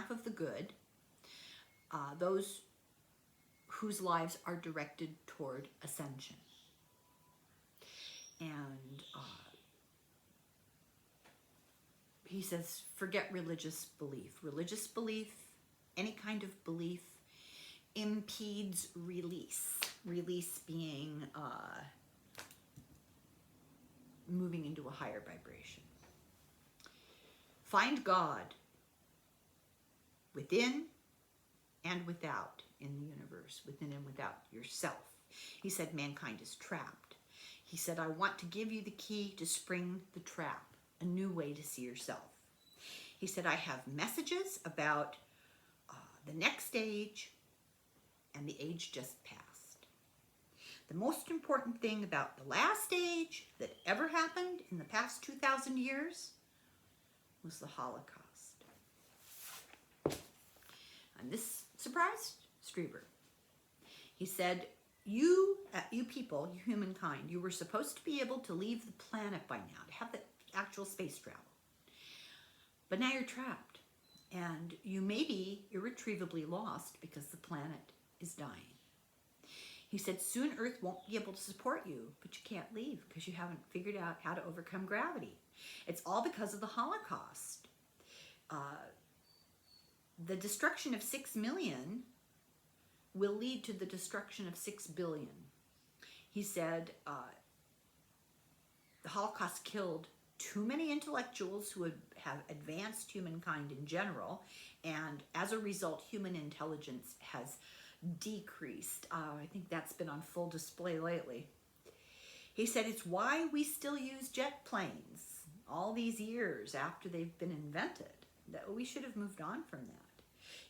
of the good, those whose lives are directed toward ascension. And he says, forget religious belief. Religious belief, any kind of belief, impedes release. Release being moving into a higher vibration. Find God within and without in the universe, within and without yourself. He said mankind is trapped. He said, I want to give you the key to spring the trap, a new way to see yourself. He said, I have messages about the next age and the age just passed. The most important thing about the last age that ever happened in the past 2,000 years was the Holocaust. And this surprised Strieber. He said, you people, you humankind, you were supposed to be able to leave the planet by now, to have the actual space travel. But now you're trapped, and you may be irretrievably lost because the planet is dying. He said, soon Earth won't be able to support you, but you can't leave because you haven't figured out how to overcome gravity. It's all because of the Holocaust. The destruction of 6 million will lead to the destruction of 6 billion. He said, the Holocaust killed too many intellectuals who have advanced humankind in general, and as a result, human intelligence has decreased. I think that's been on full display lately. He said it's why we still use jet planes all these years after they've been invented, that we should have moved on from that.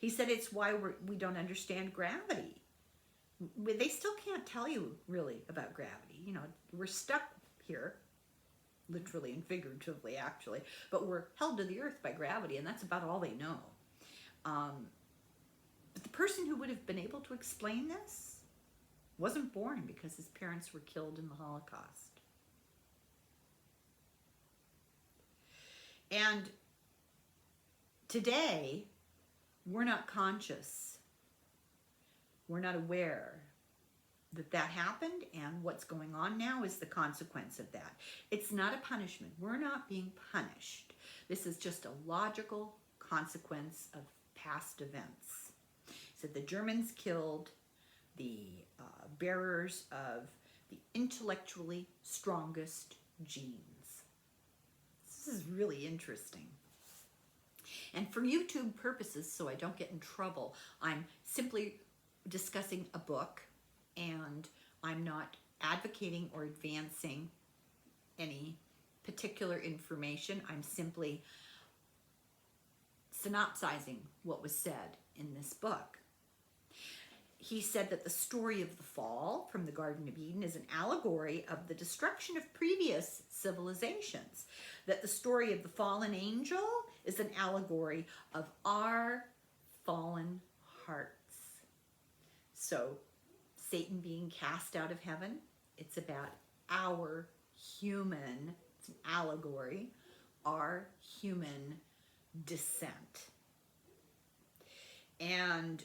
He said it's why we don't understand gravity. They still can't tell you really about gravity. You know, we're stuck here, literally and figuratively actually, but we're held to the earth by gravity, and that's about all they know. But the person who would have been able to explain this wasn't born because his parents were killed in the Holocaust. And today, we're not conscious. We're not aware that that happened, and what's going on now is the consequence of that. It's not a punishment. We're not being punished. This is just a logical consequence of past events. So the Germans killed the bearers of the intellectually strongest genes. This is really interesting. And for YouTube purposes, so I don't get in trouble, I'm simply discussing a book, and I'm not advocating or advancing any particular information. I'm simply synopsizing what was said in this book. He said that the story of the fall from the Garden of Eden is an allegory of the destruction of previous civilizations. That the story of the fallen angel is an allegory of our fallen hearts. So, Satan being cast out of heaven, it's about our human, it's an allegory, our human descent. And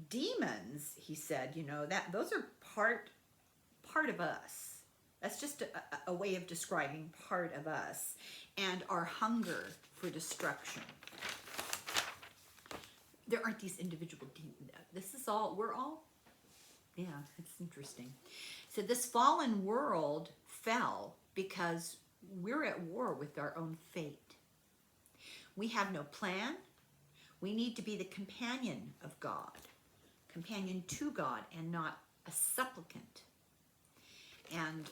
demons, he said, you know, that those are part of us. That's just a way of describing part of us and our hunger for destruction. There aren't these individual demons. This is all, we're all, yeah, it's interesting. So this fallen world fell because we're at war with our own fate. We have no plan. We need to be the companion of God, companion to God, and not a supplicant. And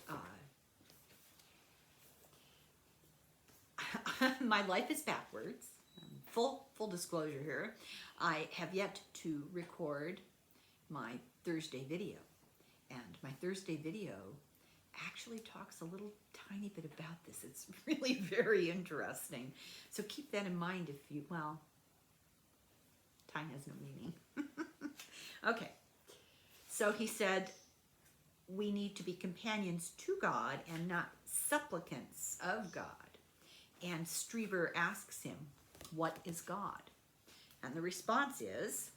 my life is backwards. Full disclosure here. I have yet to record my Thursday video. And my Thursday video actually talks a little tiny bit about this. It's really very interesting. So keep that in mind if you, well, time has no meaning. Okay. So he said, we need to be companions to God and not supplicants of God. And Strieber asks him, what is God? And the response is,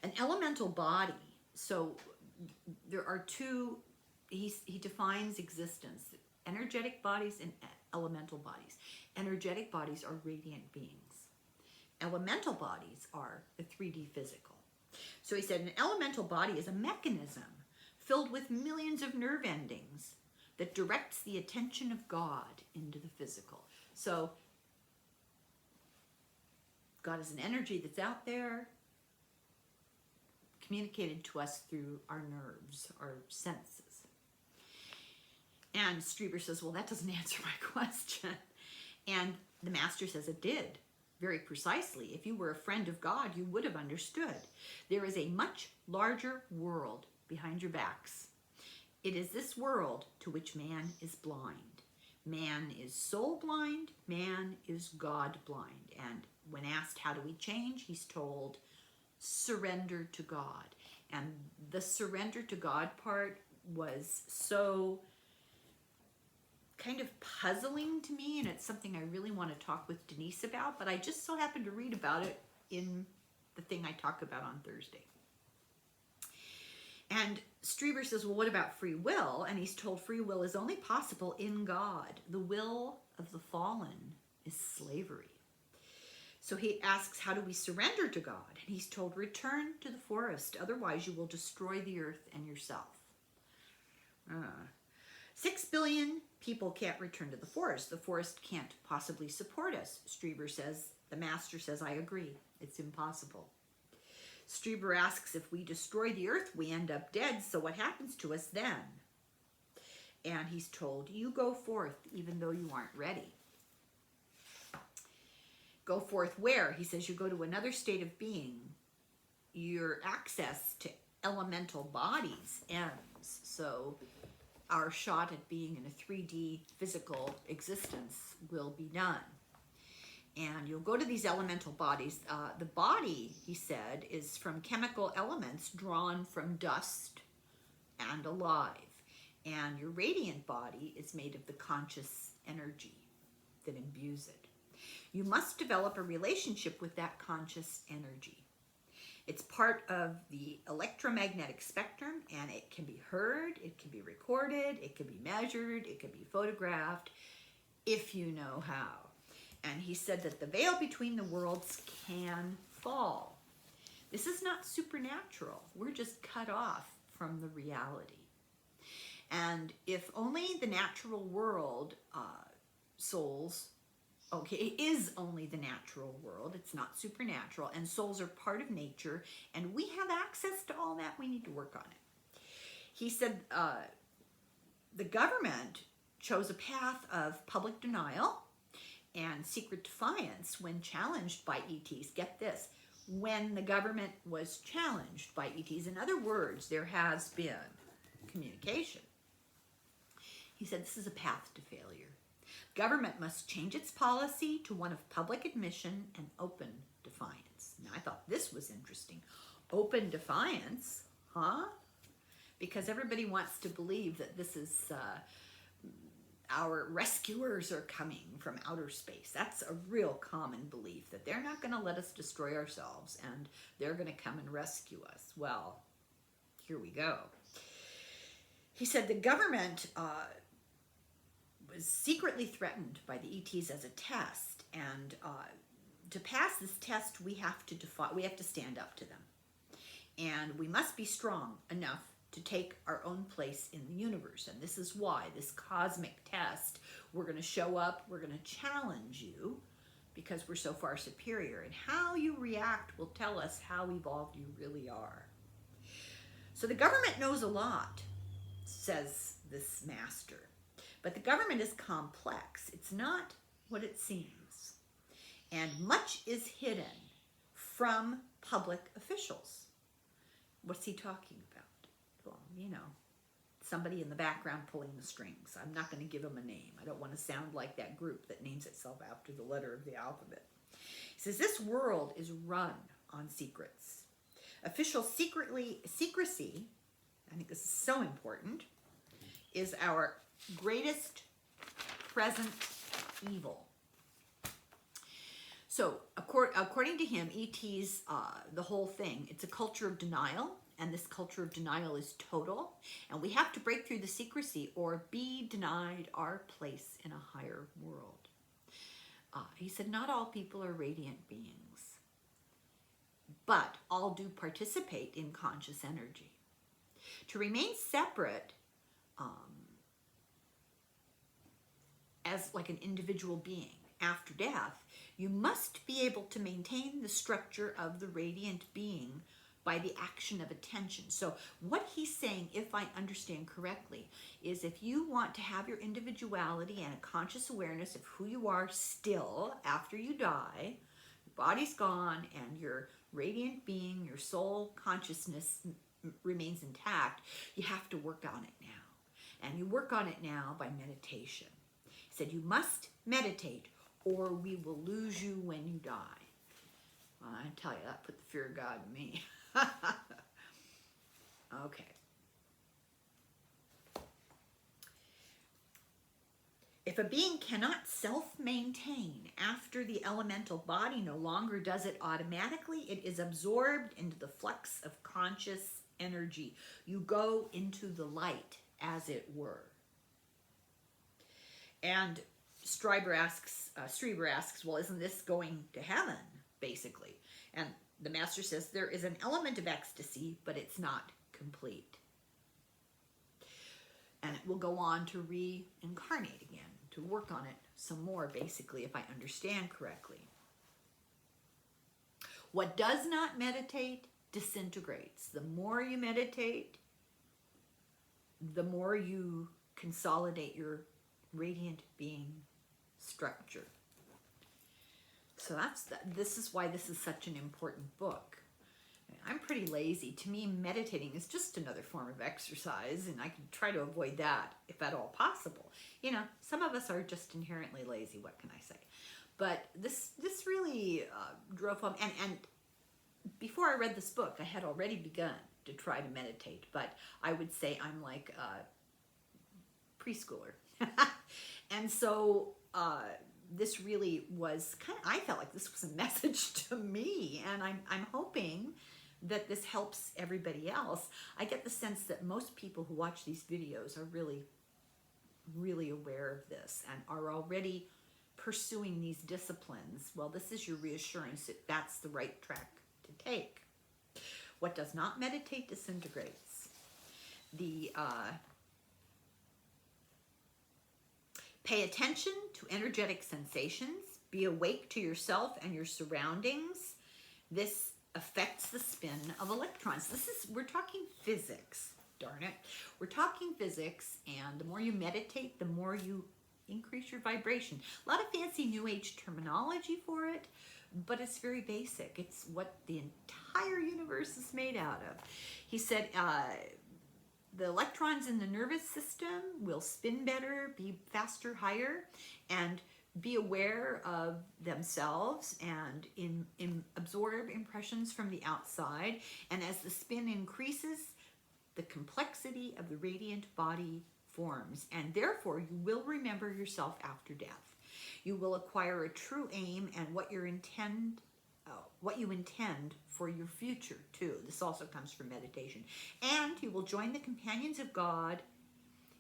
an elemental body. So there are two, he defines existence, energetic bodies and elemental bodies. Energetic bodies are radiant beings. Elemental bodies are the 3D physical. So he said an elemental body is a mechanism filled with millions of nerve endings that directs the attention of God into the physical. So God is an energy that's out there, communicated to us through our nerves, our senses. And Strieber says, well, that doesn't answer my question. And the master says it did, very precisely. If you were a friend of God, you would have understood. There is a much larger world behind your backs. It is this world to which man is blind. Man is soul blind, man is God blind. And when asked, how do we change? He's told, surrender to God. And the surrender to God part was so kind of puzzling to me, and it's something I really want to talk with Denise about, but I just so happened to read about it in the thing I talk about on Thursday. And Strieber says, well, what about free will? And he's told free will is only possible in God. The will of the fallen is slavery. So he asks, how do we surrender to God? And he's told, return to the forest, otherwise you will destroy the earth and yourself. 6 billion people can't return to the forest. The forest can't possibly support us. Strieber says, the master says, I agree, it's impossible. Strieber asks, if we destroy the earth, we end up dead, so what happens to us then? And he's told, you go forth even though you aren't ready. Go forth where? He says, you go to another state of being. Your access to elemental bodies ends. So our shot at being in a 3D physical existence will be done. And you'll go to these elemental bodies. The body, he said, is from chemical elements drawn from dust and alive. And your radiant body is made of the conscious energy that imbues it. You must develop a relationship with that conscious energy. It's part of the electromagnetic spectrum, and it can be heard, it can be recorded, it can be measured, it can be photographed, if you know how. And he said that the veil between the worlds can fall. This is not supernatural. We're just cut off from the reality. And if only the natural world, souls, okay, it is only the natural world. It's not supernatural. And souls are part of nature. And we have access to all that. We need to work on it. He said the government chose a path of public denial and secret defiance when challenged by ETs. Get this. When the government was challenged by ETs. In other words, there has been communication. He said this is a path to failure. Government must change its policy to one of public admission and open defiance. Now, I thought this was interesting. Open defiance, huh? Because everybody wants to believe that this is our rescuers are coming from outer space. That's a real common belief, that they're not going to let us destroy ourselves and they're going to come and rescue us. Well, here we go. He said the government was secretly threatened by the ETs as a test, and to pass this test, we have to stand up to them, and we must be strong enough to take our own place in the universe. And this is why this cosmic test, we're going to show up, we're going to challenge you, because we're so far superior, and how you react will tell us how evolved you really are. So the government knows a lot, says this master. But the government is complex. It's not what it seems. And much is hidden from public officials. What's he talking about? Well, you know, somebody in the background pulling the strings. I'm not going to give him a name. I don't want to sound like that group that names itself after the letter of the alphabet. He says, this world is run on secrets. Official secrecy, I think this is so important, is our greatest present evil. So according to him, ETs, the whole thing, it's a culture of denial, and this culture of denial is total, and we have to break through the secrecy or be denied our place in a higher world. He said, not all people are radiant beings, but all do participate in conscious energy. To remain separate as like an individual being after death, you must be able to maintain the structure of the radiant being by the action of attention. So what he's saying, if I understand correctly, is if you want to have your individuality and a conscious awareness of who you are still after you die, your body's gone and your radiant being, your soul consciousness remains intact, you have to work on it now. And you work on it now by meditation. He said you must meditate or we will lose you when you die. Well, I tell you, that put the fear of God in me. Okay. If a being cannot self-maintain after the elemental body no longer does it automatically, it is absorbed into the flux of conscious energy. You go into the light, as it were. And Strieber asks, well, isn't this going to heaven, basically? And the master says there is an element of ecstasy, but it's not complete. And it will go on to reincarnate again, to work on it some more, basically, if I understand correctly. What does not meditate disintegrates. The more you meditate, the more you consolidate your radiant being structure. So this is why this is such an important book. I'm pretty lazy. To me, meditating is just another form of exercise, and I can try to avoid that if at all possible. You know, some of us are just inherently lazy, what can I say? But this really drove home, and before I read this book, I had already begun to try to meditate, but I would say I'm like a preschooler. And so this really was I felt like this was a message to me, and I'm hoping that this helps everybody else. I get the sense that most people who watch these videos are really, really aware of this and are already pursuing these disciplines. Well, this is your reassurance that that's the right track to take. What does not meditate disintegrates. Pay attention to energetic sensations. Be awake to yourself and your surroundings. This affects the spin of electrons. We're talking physics, darn it. We're talking physics, and the more you meditate, the more you increase your vibration. A lot of fancy New Age terminology for it, but it's very basic. It's what the entire universe is made out of. He said, the electrons in the nervous system will spin better, be faster, higher, and be aware of themselves and absorb impressions from the outside. And as the spin increases, the complexity of the radiant body forms, and therefore you will remember yourself after death. You will acquire a true aim and what you intend for your future too. This also comes from meditation. And you will join the companions of God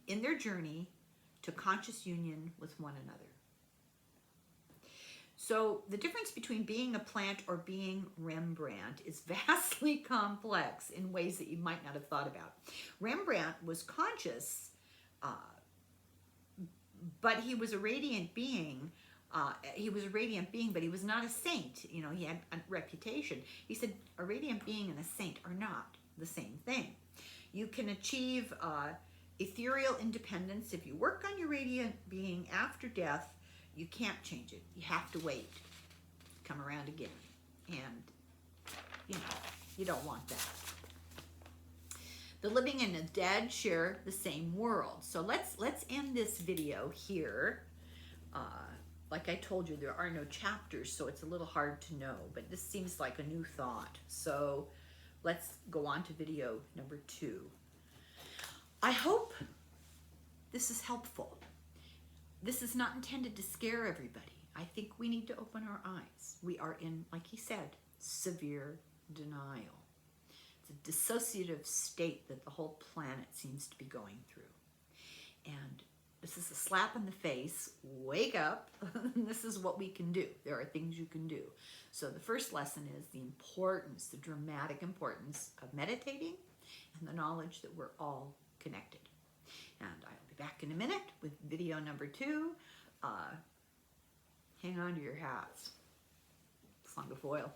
in their journey to conscious union with one another. So the difference between being a plant or being Rembrandt is vastly complex in ways that you might not have thought about. Rembrandt was conscious, but he was a radiant being. But he was not a saint. You know, he had a reputation. He said a radiant being and a saint are not the same thing. You can achieve ethereal independence if you work on your radiant being after death. You can't change it. You have to wait. Come around again. And, you know, you don't want that. The living and the dead share the same world. So let's end this video here. Like I told you, there are no chapters, so it's a little hard to know, but this seems like a new thought. So let's go on to video number 2. I hope this is helpful. This is not intended to scare everybody. I think we need to open our eyes. We are in, like he said, severe denial. It's a dissociative state that the whole planet seems to be going through. And this is a slap in the face. Wake up. This is what we can do. There are things you can do. So the first lesson is the importance, the dramatic importance of meditating and the knowledge that we're all connected. And I'll be back in a minute with video number 2. Hang on to your hats. Slung of foil.